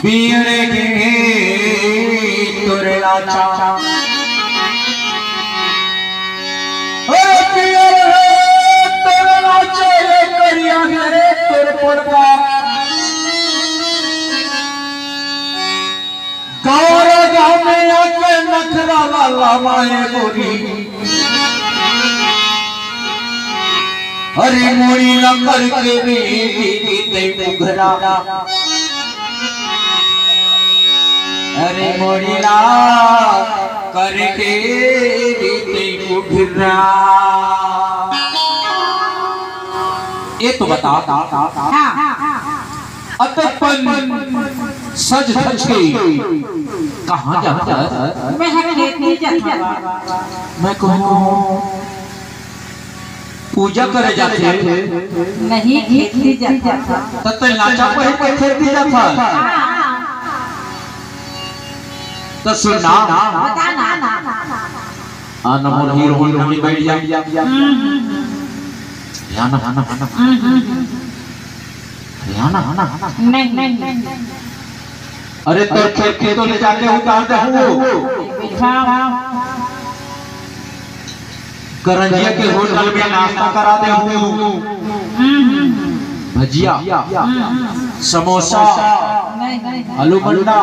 पीड़े के तुरे लाचा अरे पीड़े तुरे लाचा ये करिया घरे तुर पड़का गौरा गाँव में आके नखरा लाला माए गोरी अरे मोरी न करके दे घरा अरे मोरीला करके दीते उघरा ये तो बता अतपन सज धज के कहाँ जाता मैं खेत में जाता मैं कहूँ पूजा करे जाते नहीं खेत में जाता तब लाचा पर खेत में जाता तो सुनना बता ना नमो हीरो होने बैठ जा याना नहीं अरे तो खेत तो ले जाके उतार दे करंजिया के होटल में नाश्ता करा दे भजिया समोसा आलू बंडा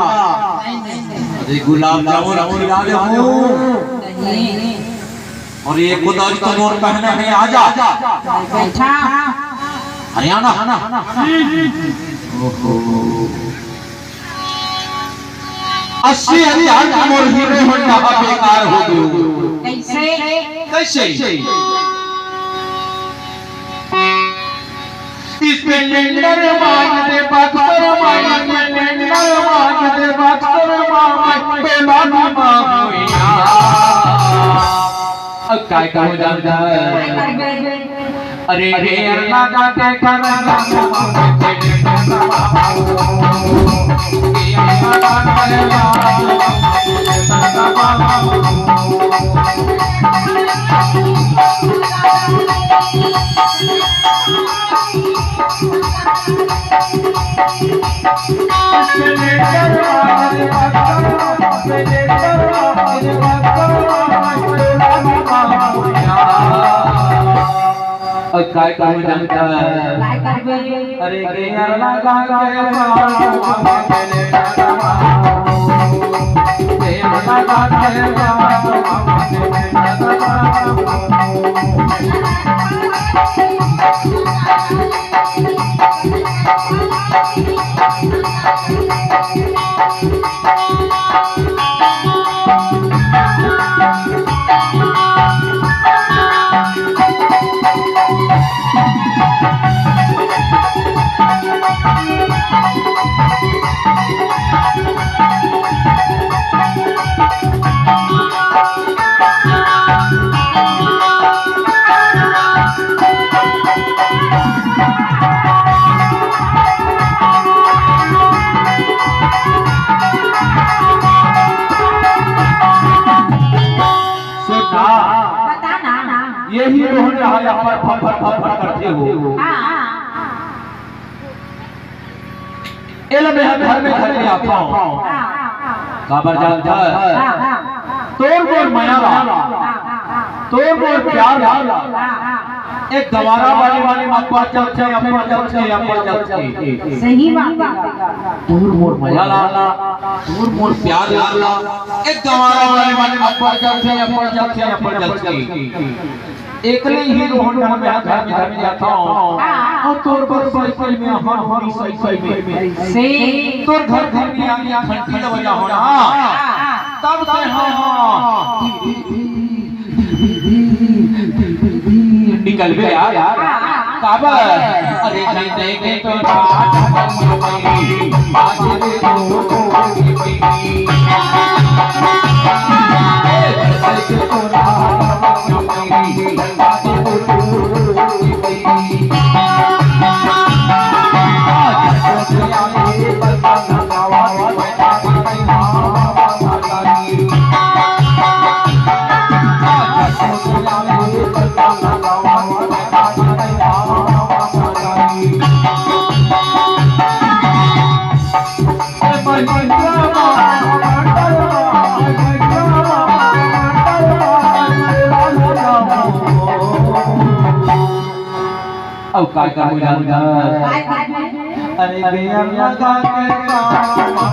अरे गुलाब जामुन खिला दे और ये कुदारी तो मोर पहने हैं आजा बैठा हरियाणा ओहो 80,000 की मोर हीरे होंडा बेकार हो गयो कैसे स्प्लेंडर मांग दे बक्सर मांग दे स्प्लेंडर मांग दे बक्सर मांग दे बेलानी मांगोया काय का हो जाता अरे रे लगा के करना काय का जानता अरे के यार लगा यही रोहन रहा यहाँ पर फर करते हो एला मैं घर में आता हूँ काबर जानता है तोर मोर माया तोर मोर प्यार एक गवारा वाली अप्पा चलते सही बात तोर मोर माया तोर मोर प्यार एक गवारा वाली अप्पा चलते एकले ही रोहन में घर में जाता हूँ और तोर पर साइकिल में हर साइकिल में से तोर घर में आके घंटी बजा होना तब से हाँ निकल गए यार काबा अरे नहीं के तो अब काय का बोला अरे बेयर लगा के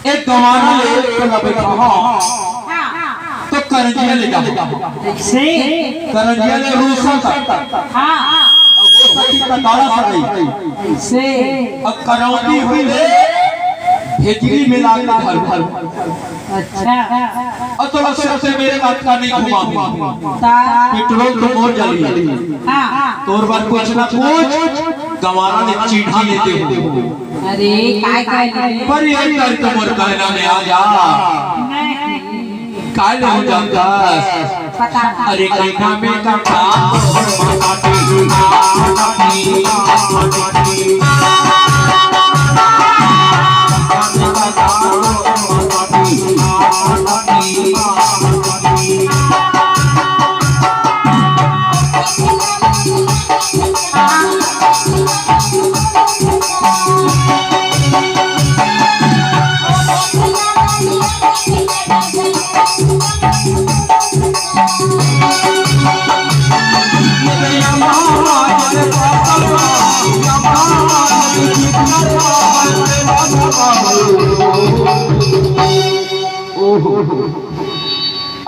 एक गवाना ले तो करंजिया ले जाओ करंजिया ले रूसा का दाड़ा से अब करौती हुई ले भेजरी में ला के घर अच्छा और तो सबसे मेरे बात का नहीं घुमा पेट्रोल तो और जली तोर बार कुछ ना कुछ गवाना ने चीढ़ा लेते हो अरे काय पर ये कर तुम और कहना में आ जा काय ले हो जाता पता अरे कहना में का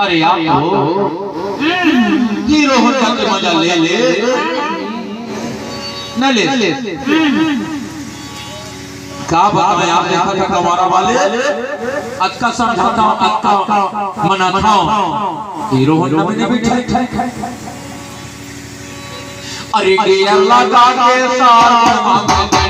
अरे यार हीरो होता के मजा ले ले न ले का बताएं आप देखा था हमारा वाले आज का समझाता हूँ आज का मनाता हूँ हीरो होता मैंने बैठा अरे गियर लगा के साथ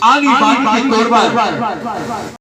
आगे बात की तौर पर